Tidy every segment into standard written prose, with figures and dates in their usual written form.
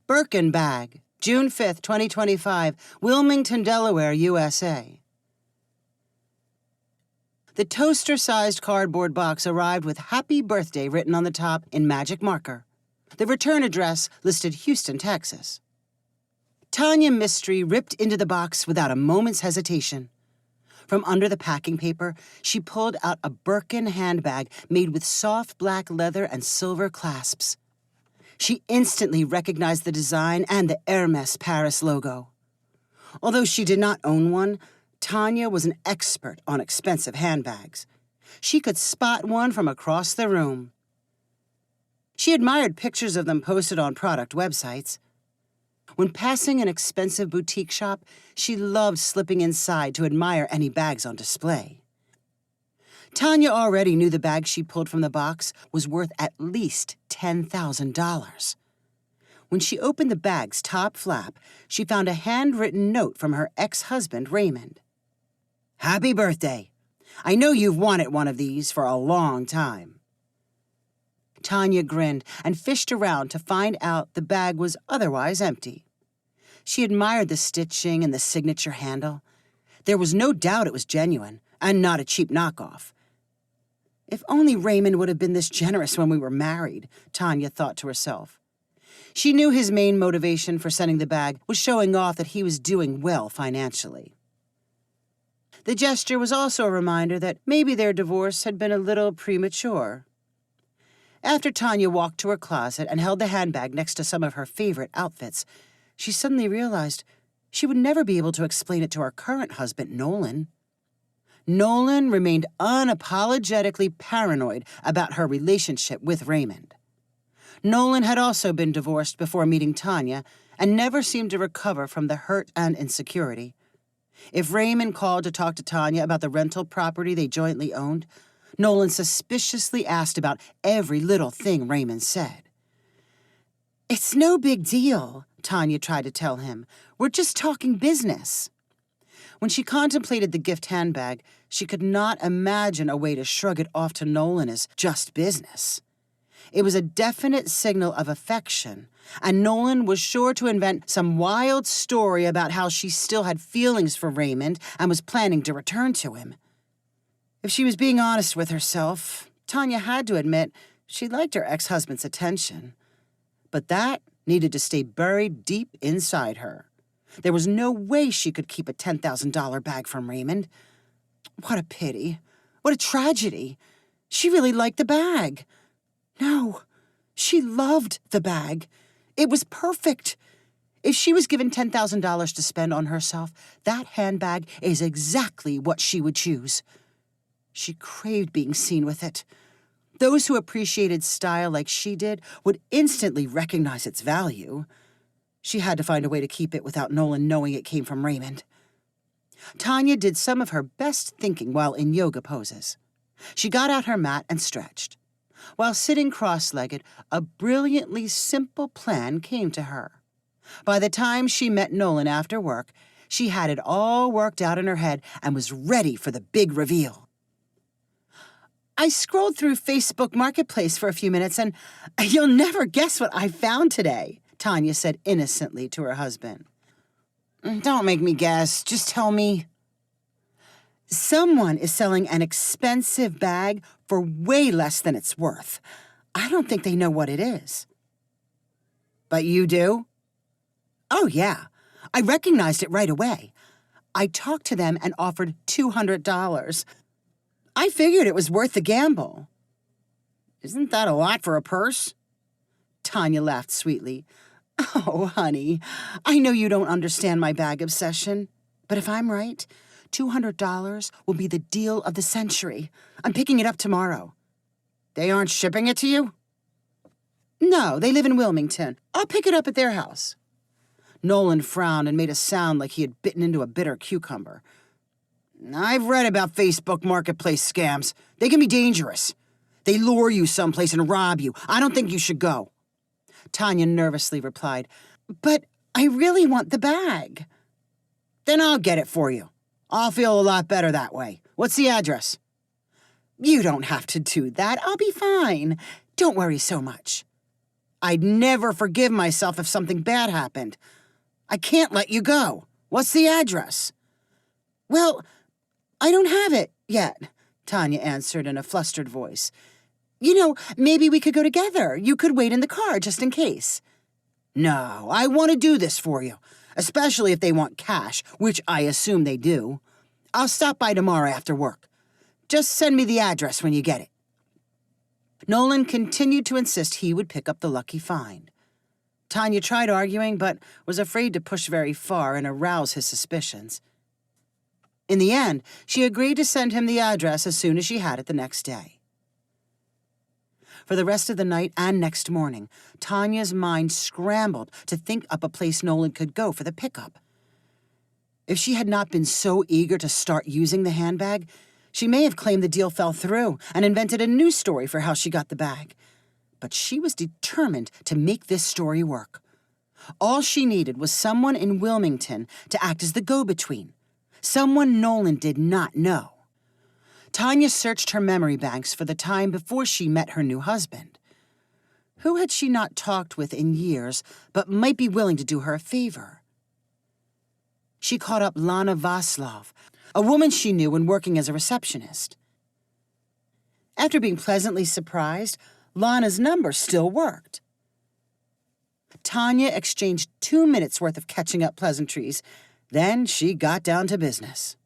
Birkin Bag, June 5th, 2025, Wilmington, Delaware, USA. The toaster-sized cardboard box arrived with Happy Birthday written on the top in magic marker. The return address listed Houston, Texas. Tania Mystery ripped into the box without a moment's hesitation. From under the packing paper, she pulled out a Birkin handbag made with soft black leather and silver clasps. She instantly recognized the design and the Hermes Paris logo. Although she did not own one, Tania was an expert on expensive handbags. She could spot one from across the room. She admired pictures of them posted on product websites. When passing an expensive boutique shop, she loved slipping inside to admire any bags on display. Tania already knew the bag she pulled from the box was worth at least $10,000. When she opened the bag's top flap, she found a handwritten note from her ex-husband, Raymond. "Happy birthday. I know you've wanted one of these for a long time." Tania grinned and fished around to find out the bag was otherwise empty. She admired the stitching and the signature handle. There was no doubt it was genuine and not a cheap knockoff. If only Raymond would have been this generous when we were married, Tania thought to herself. She knew his main motivation for sending the bag was showing off that he was doing well financially. The gesture was also a reminder that maybe their divorce had been a little premature. After Tania walked to her closet and held the handbag next to some of her favorite outfits, she suddenly realized she would never be able to explain it to her current husband, Nolan. Nolan remained unapologetically paranoid about her relationship with Raymond. Nolan had also been divorced before meeting Tania and never seemed to recover from the hurt and insecurity. If Raymond called to talk to Tania about the rental property they jointly owned, Nolan suspiciously asked about every little thing Raymond said. "It's no big deal," Tania tried to tell him. "We're just talking business." When she contemplated the gift handbag, she could not imagine a way to shrug it off to Nolan as just business. It was a definite signal of affection, and Nolan was sure to invent some wild story about how she still had feelings for Raymond and was planning to return to him. If she was being honest with herself, Tania had to admit she liked her ex-husband's attention. But that needed to stay buried deep inside her. There was no way she could keep a $10,000 bag from Raymond. What a pity. What a tragedy. She really liked the bag. No, she loved the bag. It was perfect. If she was given $10,000 to spend on herself, that handbag is exactly what she would choose. She craved being seen with it. Those who appreciated style like she did would instantly recognize its value. She had to find a way to keep it without Nolan knowing it came from Raymond. Tania did some of her best thinking while in yoga poses. She got out her mat and stretched. While sitting cross-legged, a brilliantly simple plan came to her. By the time she met Nolan after work, she had it all worked out in her head and was ready for the big reveal. "I scrolled through Facebook Marketplace for a few minutes, and you'll never guess what I found today," Tania said innocently to her husband. "Don't make me guess. Just tell me." "Someone is selling an expensive bag for way less than it's worth. I don't think they know what it is." "But you do?" "Oh, yeah. I recognized it right away. I talked to them and offered $200. I figured it was worth the gamble." "Isn't that a lot for a purse?" Tania laughed sweetly. "Oh, honey, I know you don't understand my bag obsession, but if I'm right, $200 will be the deal of the century. I'm picking it up tomorrow." "They aren't shipping it to you?" "No, they live in Wilmington. I'll pick it up at their house." Nolan frowned and made a sound like he had bitten into a bitter cucumber. "I've read about Facebook Marketplace scams. They can be dangerous. They lure you someplace and rob you. I don't think you should go." Tania nervously replied, "But I really want the bag." "Then I'll get it for you. I'll feel a lot better that way. What's the address?" "You don't have to do that. I'll be fine. Don't worry so much." I'd never forgive myself if something bad happened. I can't let you go. What's the address?" "Well, I don't have it yet," Tania answered in a flustered voice. Maybe we could go together. You could wait in the car just in case." "No, I want to do this for you, especially if they want cash, which I assume they do. I'll stop by tomorrow after work. Just send me the address when you get it." Nolan continued to insist he would pick up the lucky find. Tania tried arguing, but was afraid to push very far and arouse his suspicions. In the end, she agreed to send him the address as soon as she had it the next day. For the rest of the night and next morning, Tania's mind scrambled to think up a place Nolan could go for the pickup. If she had not been so eager to start using the handbag, she may have claimed the deal fell through and invented a new story for how she got the bag. But she was determined to make this story work. All she needed was someone in Wilmington to act as the go-between, someone Nolan did not know. Tania searched her memory banks for the time before she met her new husband. Who had she not talked with in years, but might be willing to do her a favor? She called up Lana Vaslov, a woman she knew when working as a receptionist. After being pleasantly surprised, Lana's number still worked. Tania exchanged 2 minutes' worth of catching-up pleasantries. Then she got down to business.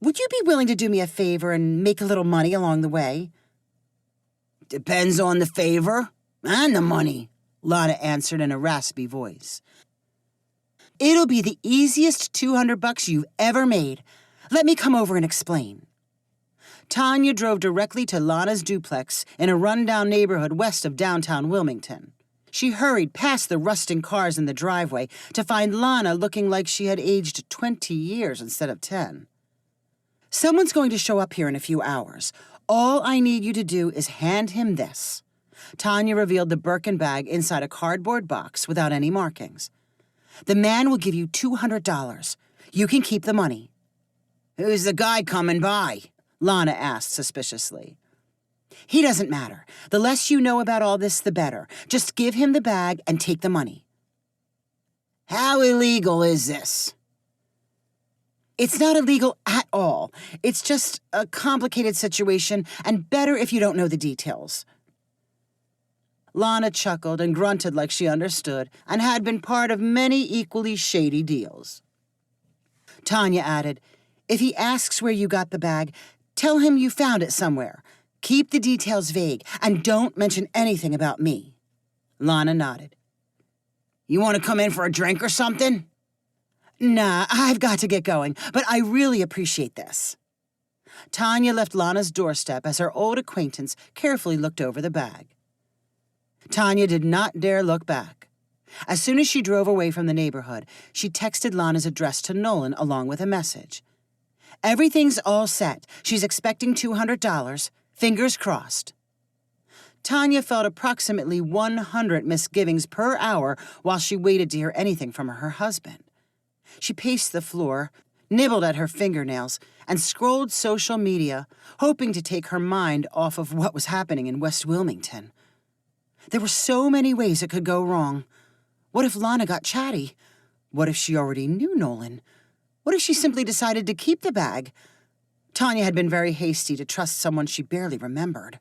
"Would you be willing to do me a favor and make a little money along the way?" "Depends on the favor and the money," Lana answered in a raspy voice. "It'll be the easiest $200 you've ever made. Let me come over and explain." Tania drove directly to Lana's duplex in a rundown neighborhood west of downtown Wilmington. She hurried past the rusting cars in the driveway to find Lana looking like she had aged 20 years instead of 10. "Someone's going to show up here in a few hours. All I need you to do is hand him this." Tania revealed the Birkin bag inside a cardboard box without any markings. "The man will give you $200. You can keep the money." "Who's the guy coming by?" Lana asked suspiciously. "He doesn't matter. The less you know about all this, the better. Just give him the bag and take the money." "How illegal is this?" "It's not illegal at all. It's just a complicated situation, and better if you don't know the details." Lana chuckled and grunted like she understood and had been part of many equally shady deals. Tania added, "If he asks where you got the bag, tell him you found it somewhere. Keep the details vague, and don't mention anything about me." Lana nodded. "You want to come in for a drink or something?" "Nah, I've got to get going, but I really appreciate this." Tania left Lana's doorstep as her old acquaintance carefully looked over the bag. Tania did not dare look back. As soon as she drove away from the neighborhood, she texted Lana's address to Nolan along with a message. "Everything's all set. She's expecting $200. Fingers crossed." Tania felt approximately 100 misgivings per hour while she waited to hear anything from her husband. She paced the floor, nibbled at her fingernails, and scrolled social media, hoping to take her mind off of what was happening in West Wilmington. There were so many ways it could go wrong. What if Lana got chatty? What if she already knew Nolan? What if she simply decided to keep the bag? Tania had been very hasty to trust someone she barely remembered.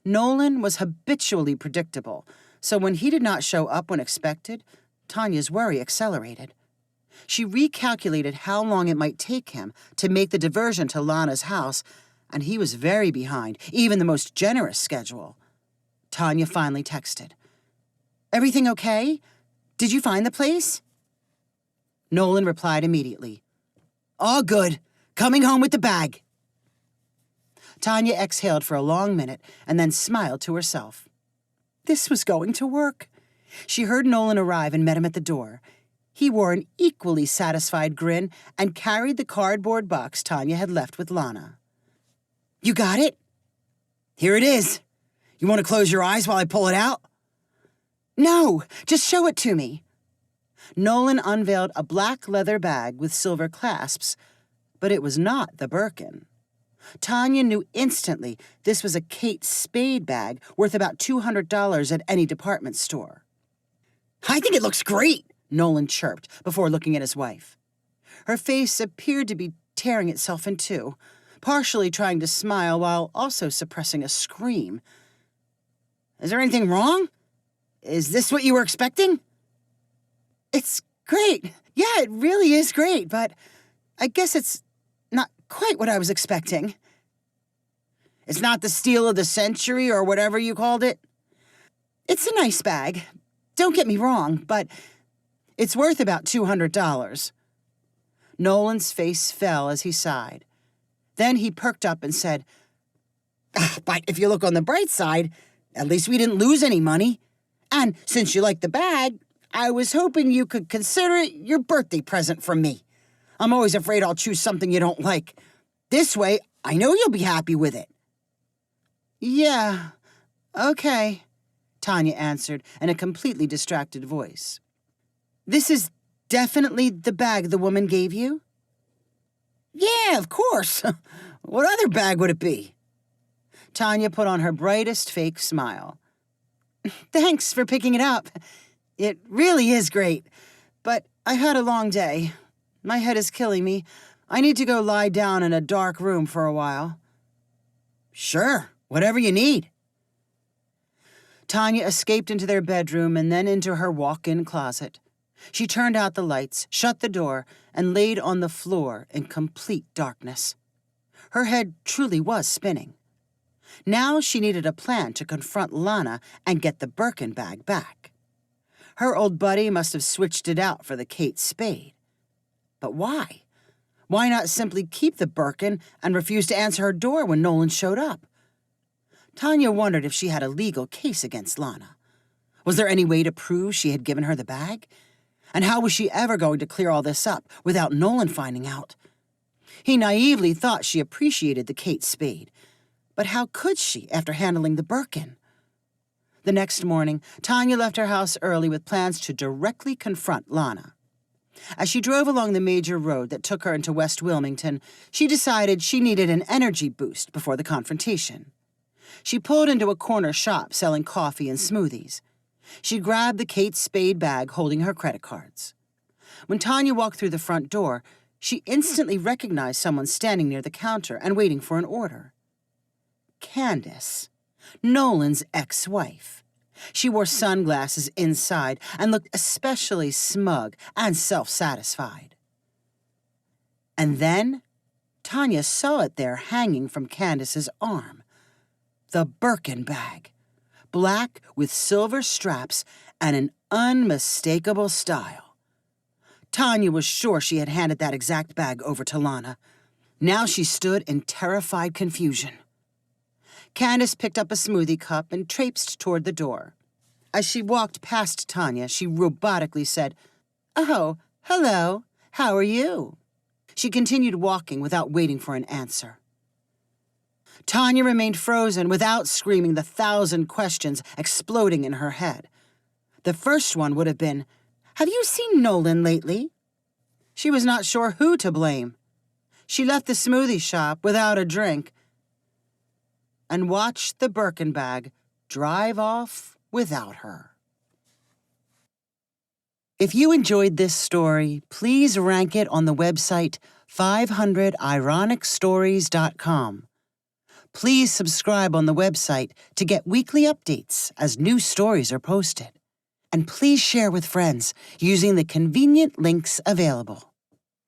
Nolan was habitually predictable, so when he did not show up when expected, Tania's worry accelerated. She recalculated how long it might take him to make the diversion to Lana's house, and he was very behind, even the most generous schedule. Tania finally texted, "Everything okay? Did you find the place?" Nolan replied immediately, "All good. Coming home with the bag." Tania exhaled for a long minute and then smiled to herself. This was going to work. She heard Nolan arrive and met him at the door. He wore an equally satisfied grin and carried the cardboard box Tania had left with Lana. "You got it?" "Here it is. You want to close your eyes while I pull it out?" "No, just show it to me." Nolan unveiled a black leather bag with silver clasps, but it was not the Birkin. Tania knew instantly this was a Kate Spade bag worth about $200 at any department store. "I think it looks great," Nolan chirped before looking at his wife. Her face appeared to be tearing itself in two, partially trying to smile while also suppressing a scream. "Is there anything wrong? Is this what you were expecting?" "It's great. Yeah, it really is great, but I guess it's not quite what I was expecting." "It's not the steal of the century or whatever you called it?" "It's a nice bag. Don't get me wrong, but it's worth about $200. Nolan's face fell as he sighed. Then he perked up and said, "But if you look on the bright side, at least we didn't lose any money. And since you like the bag, I was hoping you could consider it your birthday present from me. I'm always afraid I'll choose something you don't like. This way, I know you'll be happy with it." "Yeah, okay," Tania answered in a completely distracted voice. "This is definitely the bag the woman gave you?" "Yeah, of course. What other bag would it be?" Tania put on her brightest fake smile. "Thanks for picking it up. It really is great. But I had a long day. My head is killing me. I need to go lie down in a dark room for a while." "Sure, whatever you need." Tania escaped into their bedroom and then into her walk-in closet. She turned out the lights, shut the door, and laid on the floor in complete darkness. Her head truly was spinning. Now she needed a plan to confront Lana and get the Birkin bag back. Her old buddy must have switched it out for the Kate Spade. But why? Why not simply keep the Birkin and refuse to answer her door when Nolan showed up? Tania wondered if she had a legal case against Lana. Was there any way to prove she had given her the bag? And how was she ever going to clear all this up without Nolan finding out? He naively thought she appreciated the Kate Spade. But how could she after handling the Birkin? The next morning, Tania left her house early with plans to directly confront Lana. As she drove along the major road that took her into West Wilmington, she decided she needed an energy boost before the confrontation. She pulled into a corner shop selling coffee and smoothies. She grabbed the Kate Spade bag holding her credit cards. When Tania walked through the front door, she instantly recognized someone standing near the counter and waiting for an order. Candace, Nolan's ex-wife. She wore sunglasses inside and looked especially smug and self-satisfied. And then Tania saw it there hanging from Candace's arm. The Birkin bag, black with silver straps and an unmistakable style. Tania was sure she had handed that exact bag over to Lana. Now she stood in terrified confusion. Candace picked up a smoothie cup and traipsed toward the door. As she walked past Tania, she robotically said, "Oh, hello. How are you?" She continued walking without waiting for an answer. Tania remained frozen without screaming the 1,000 questions exploding in her head. The first one would have been, "Have you seen Nolan lately?" She was not sure who to blame. She left the smoothie shop without a drink and watched the Birkin bag drive off without her. If you enjoyed this story, please rank it on the website 500ironicstories.com. Please subscribe on the website to get weekly updates as new stories are posted. And please share with friends using the convenient links available.